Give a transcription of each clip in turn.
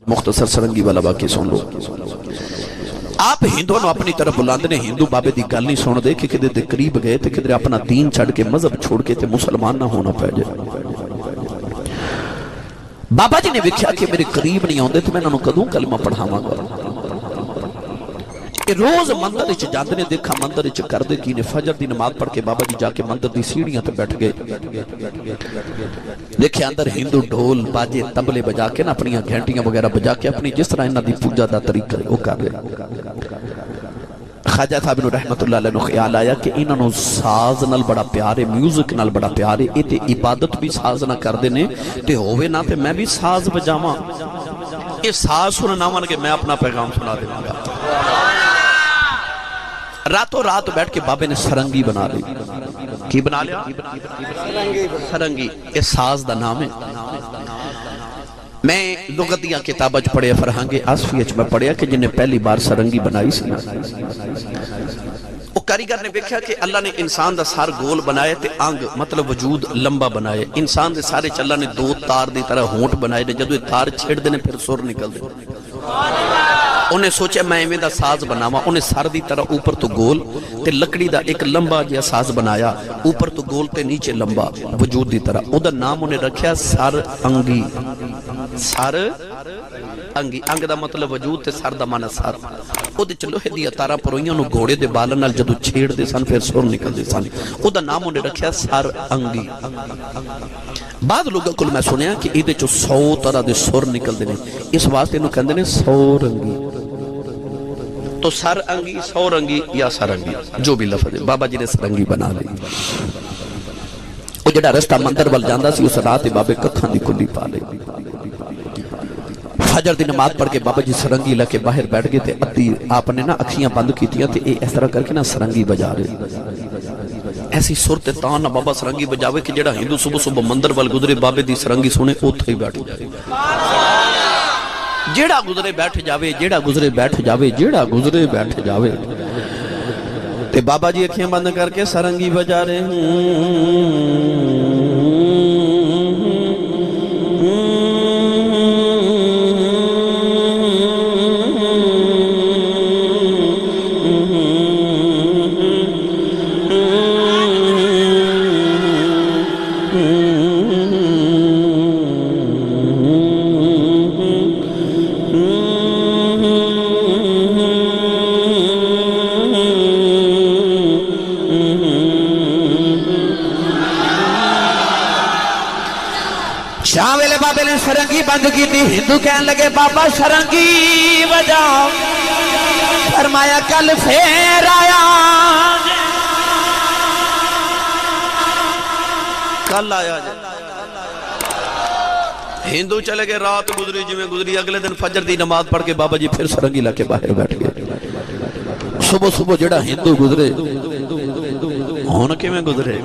مختصر سرنگی والا واقعہ سن لو. آپ ہندوؤں نو اپنی طرف بلاندے نے. ہندو بابے دی گل نہیں سن دے کہ کدے دے قریب گئے تے کدے اپنا دین چھڑ کے مذہب چھوڑ کے تے مسلمان نہ ہونا پہ جائے. بابا جی نے ویکھیا کہ میرے قریب نہیں آندے تے میں انہاں نوں کدوں کلمہ پڑھاواں گا. روز مندر وچ جاندے نے. دیکھا مندر وچ کردے کی نے. فجر دی نماز پڑھ کے بابا جی جا کے مندر دی سیڑھیاں تے بیٹھ گئے. دیکھے اندر ہندو ڈھول باجے تبلے بجا کے نا اپنی گھنٹیاں وغیرہ بجا کے اپنی جس طرح انہاں دی پوجا دا طریقہ ہے وہ کر رہے. خواجہ صاحب نو رحمت اللہ علیہ نو خیال آیا کہ انہاں نو ساز نال بڑا پیار ہے, میوزک نال بڑا پیار ہے. اے تے عبادت بھی ساز نہ کردے نے تے ہووے نہ تے میں بھی ساز بجاواں. اے ساز سننا مان کے میں اپنا پیغام سنا دوں گا. راتوں رات بیٹھ کے بابے نے سرنگی بنا لی. کی بنا لیا؟ سرنگی. یہ ساز دا نام ہے. میں لغتیاں کتابہ پڑھیا فرہنگ آصفی میں پڑھیا کہ جنہیں پہلی بار سرنگی بنائی سی. وہ کاریگر نے دیکھا کہ اللہ نے انسان دا سار گول بنائے تے آنگ مطلب وجود لمبا بنائے. انسان دے سارے چلا نے دو تار دی طرح ہونٹ بنائے نے. جدو تار چھڑ دینے پھر سر نکل دے. انہیں سوچے میں ایویں دا ساز بناوا. انہیں سر دی طرح اوپر تو گول تے لکڑی دا ایک لمبا جیا ساز بنایا. اوپر تو گول تے نیچے لمبا وجود دی طرح. او دا نام انہیں رکھیا سر انگی. سر انگی. انگ دا مطلب وجود تے سر دا مانا سر. او دے چلو ہے دیا تارا پروئیاں نو گھوڑے دے بالن نال جدو چھیڑ دے سن پھر سر نکل دے سن. او دا نام انہیں رکھیا سر انگی. بعد لوگوں کو میں سنیا کہ ایدے چو 100 طرح دے سر نکل دینے. اس واسطے انہوں کہندے نے سور انگی. تو سر انگی, سور انگی یا سر انگی جو بھی لفظ ہے. بابا جی نے سرنگی بنا لی. وہ جڑا رستہ مندر وال جاندہ سی اس رات بابے ککھاں دی کلی پا لے. فجر دی نماز پڑھ کے بابا جی سرنگی لے کے باہر بیٹھ گئے تے ادھی آپ نے نا اکھیاں بند کیتیاں تے اس طرح کر کے نا سرنگی بجا رہے. ایسی صورت تان نہ بابا سرنگی بجاوے کہ جڑا ہندو صبح صبح مندر وال گزرے بابے دی سرنگی سنے اوتھے ہی بیٹھ جائے. جیڑا گزرے بیٹھ جاوے, جیڑا گزرے بیٹھ جاوے, جیڑا گزرے بیٹھ جاوے. تے بابا جی اکھیاں بند کر کے سرنگی بجا رہے ہیں. شاویلے بابے نے سرنگی بند کی تھی. ہندو کہنے لگے بابا سرنگی بجاؤ. فرمایا کل پھر آیا. کل آیا جائے. ہندو چلے گئے, رات گزری جو میں گزری. اگلے دن فجر دی نماز پڑھ کے بابا جی پھر سرنگی لے کے باہر بیٹھ گئے. صبح صبح جڑا ہندو گزرے ہون کے میں گزرے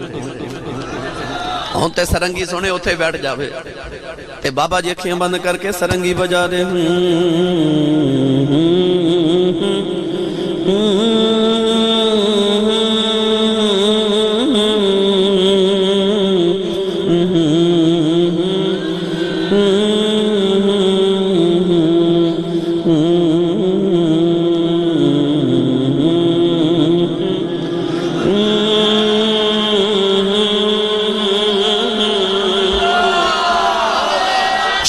ہون تے سرنگی سونے اتھے بیٹھ جاوے. تے بابا جی اکھیاں بند کر کے سرنگی بجا رہے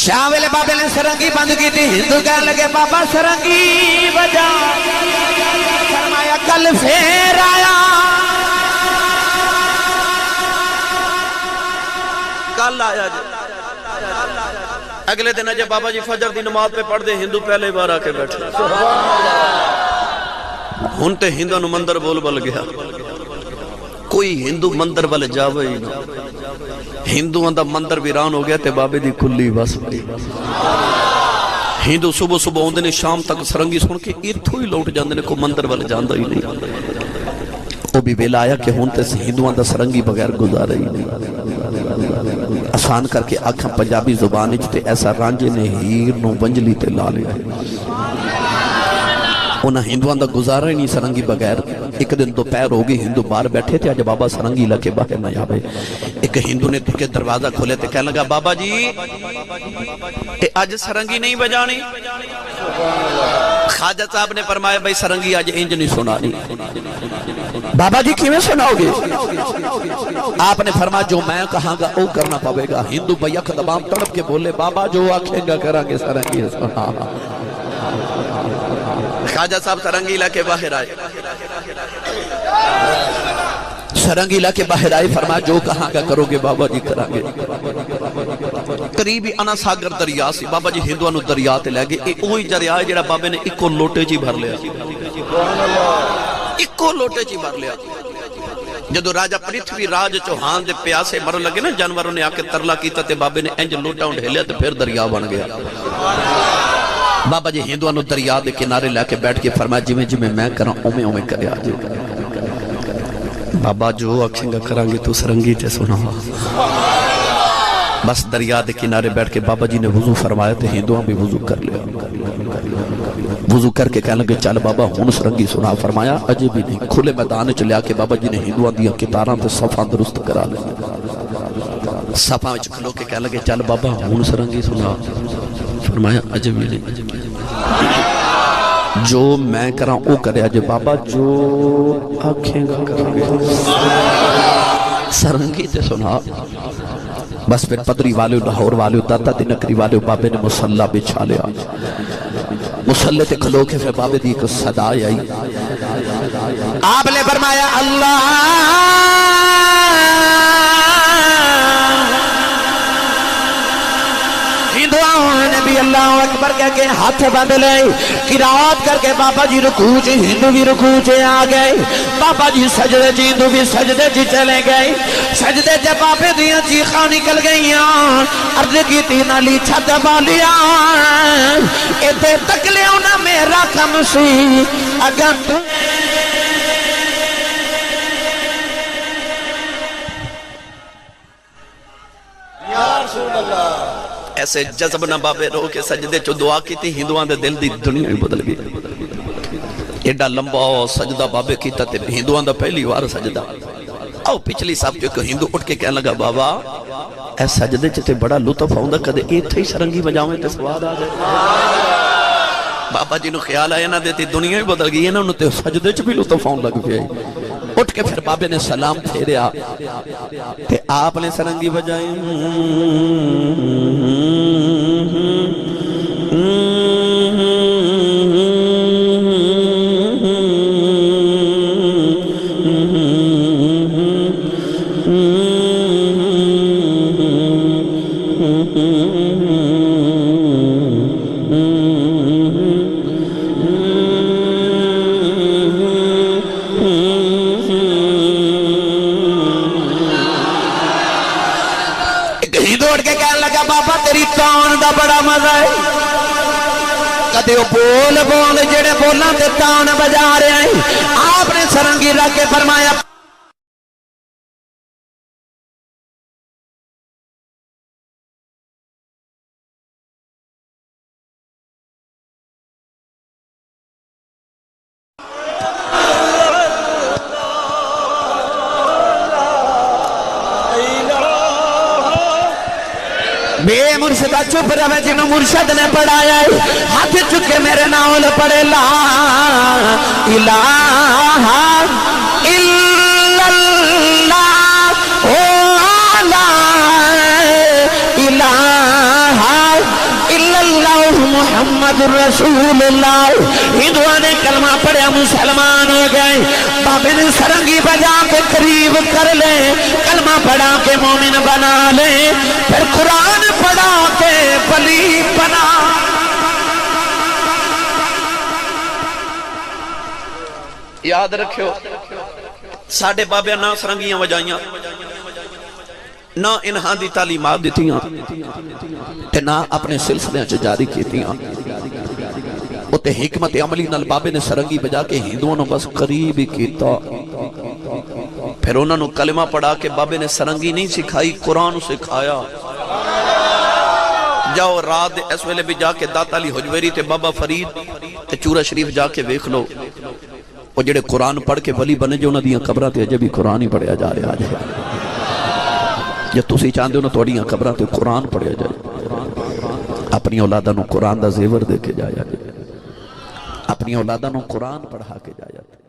شاویلے بابے نے سرنگی بند کی تھی. ہندو کہنے لگے بابا سرنگی بجا. فرمایا کل پھر آیا. کل آیا جی. اگلے دن جب بابا جی فجر دی نماز پہ پڑھ دے ہندو پہلے بار آ کے بیٹھے. ہن تے ہندو نو مندر بول بل گیا. کوئی ہندو مندر بل جاوے ہی نہ. ہندو اندہ مندر ویران ہو گیا تے بابے دی کلی بس پڑی. ہندو صبح صبح ہوندے نے شام تک سرنگی سن کے اتھو ہی لوٹ جاندے نے. کو مندر والے جاندہ ہی نہیں. وہ بھی ویلا آیا کہ ہون تے ہندو اندہ سرنگی بغیر گزارے ہی نہیں. آسان کر کے آکھاں پنجابی زبان تے ایسا رانجے نے ہیر نو ونجلی تے لا لیا. انہاں ہندوان دا گزارا ہی نہیں سرنگی بغیر. ایک دن دوپہر ہوگی ہندو باہر بیٹھے تھے. آج بابا سرنگی لکے باہر نہ آوے. ایک ایک ہندو نے کے دروازہ کھولے تے کہنے لگا بابا جی اے آج سرنگی نہیں بجانی؟ خواجہ صاحب نے فرمایا بھائی سرنگی آج انج نہیں سنانی۔ بابا جی کیوں سناؤ گے؟ آپ نے فرمایا جو میں کہاں گا وہ کرنا پڑے گا۔ ہندو بیک دبام تڑپ کے بولے بابا جو آکھیں گا کرا کے سرنگی سنا۔ خواجہ صاحب سرنگی لے کے باہر آئے، سرنگی لے کے باہر آئے، فرمایا جو کہاں گا کرو گے بابا جی کرا گے۔ قریبی انا ساگر دریا سی، بابا جی ہندوانو دریا تے لے گئے۔ ایک وہی دریا ہے جڑا بابے نے ایکو لوٹے چی بھر لیا، ایکو لوٹے چی بھر لیا۔ جدو راجہ پرتھوی راج چوہان دے پیاسے مرن لگے نا، جانوروں نے آکے ترلا کیتا تے بابے نے انج لوٹا اونڈھیلیا تے پھر دریا بن گیا۔ بابا جی ہندوانو دریا دے کنارے لے کے بیٹھ کے فرمایا جی میں میں کراں اومے اومے کرے آجے۔ بابا جو آکھیں گا کریں گے تو سرنگی تے سنا۔ بس دریا دے کنارے بیٹھ کے بابا جی نے وضو فرمایا تے ہندوان بھی وضو کر لیا۔ وضو کر کے کہنے لگے چل بابا ہون سرنگی سنا۔ فرمایا اجے بھی نہیں۔ کھلے میدان چلیا کے بابا جی نے ہندوان دیا کتاراں تے صفحہ درست کرا لیا۔ صفحہ وچ کھلو کے کہنے لگے چل بابا ہون سرنگی سنا۔ فرمایا اجے بھی نہیں، جو میں کراں او کرے آجے بابا جو آکھیں گا کریں گے سرنگی تے سنا۔ بس پھر پدری والے لاہور والے داتا تے نکری والے بابے نے مسلح بچھا لیا۔ مسلح تے کھلو کے پھر بابے دی ایک صدا آئی۔ آپ نے فرمایا اللہ ہندوان نے بھی اللہ اکبر کہہ کے ہاتھ بند لے، قرات کر کے بابا جی رکوع چ، ہندو بھی رکوع چ آ گئے۔ بابا جی سجدے چ، ہندو بھی سجدے چ چلے گئے۔ سجدے چ بابے دیاں چیخاں نکل گئیاں، عرض کیتی نالی چھت بالیا ایتھے تک لیاؤ نہ میرا کم سی اگر ایسے جذب نہ بابے رو کے سجدے چو دعا کی تھی، ہندوان دے دل دی دنیا ہی بدل گئی۔ ایڈا لمبا سجدہ بابے کی تے ہندوان دا پہلی وار سجدہ۔ آؤ پچھلی صاحب جو کہ ہندو اٹھ کے کہنے لگا بابا اے سجدے چتے بڑا لطف آؤں دا کدے ایتھے ہی سرنگی بجاویں تے سواد آ جائے۔ بابا جی نو خیال آیا نہ دیتی دنیا ہی بدل گئی ہے نا، انہوں تے سجدے چ بھی لطف آؤں لگ پیا۔ اٹھ کے پھر بابے نے سلام پھیریا تے آپ نے سرنگی بجائی۔ بابا تیری تان دا بڑا مزہ ہے، کدے وہ بول بول جڑے بولاں تے تان بجا رہے ہیں۔ آپ نے سرنگی رکھ کے فرمایا بے مرشدہ چپ رہے جنہوں مرشد نے پڑھایا ہے، ہاتھ چکے میرے ناول پڑھے لا الہ الا اللہ لا الہ الا اللہ محمد رسول اللہ۔ ہندوان نے کلمہ پڑھیا مسلمان ہو گئے۔ بابے نے سرنگی بجا کے قریب کر لے، کلمہ پڑھا کے مومن بنا لے، پھر قرآن پڑھا کے ولی بنا۔ یاد رکھو ساڑھے بابے نہ سرنگیاں وجائیاں، نہ انہاں دی تعلیمات دیتیاں تے نہ اپنے سلسلے چ جاری کیتیاں۔ تے حکمت عملی نال بابے نے سرنگی بجا کے ہندوؤں نے بس قریب ہی کیتا۔ پھر انہوں نے کلمہ پڑھا کے بابے نے سرنگی نہیں سکھائی، قرآن سکھایا۔ جاؤ رات اس ویلے بھی جا کے داتا علی حجویری تے بابا فرید تے چورہ شریف جا کے ویکھ لو، وہ جڑے قرآن پڑھ کے ولی بنے جو انہاں دیاں قبراں تے اجے بھی قرآن ہی پڑھیا جا رہا ہے۔ جے تسی چاہندے ہو نا تہاڈیاں قبراں تے قرآن پڑھیا جائے، اپنی اولاداں نو قرآن دا زیور دے کے جایا جائے، اپنی اولاداں نو قرآن پڑھا کے جایا جائے۔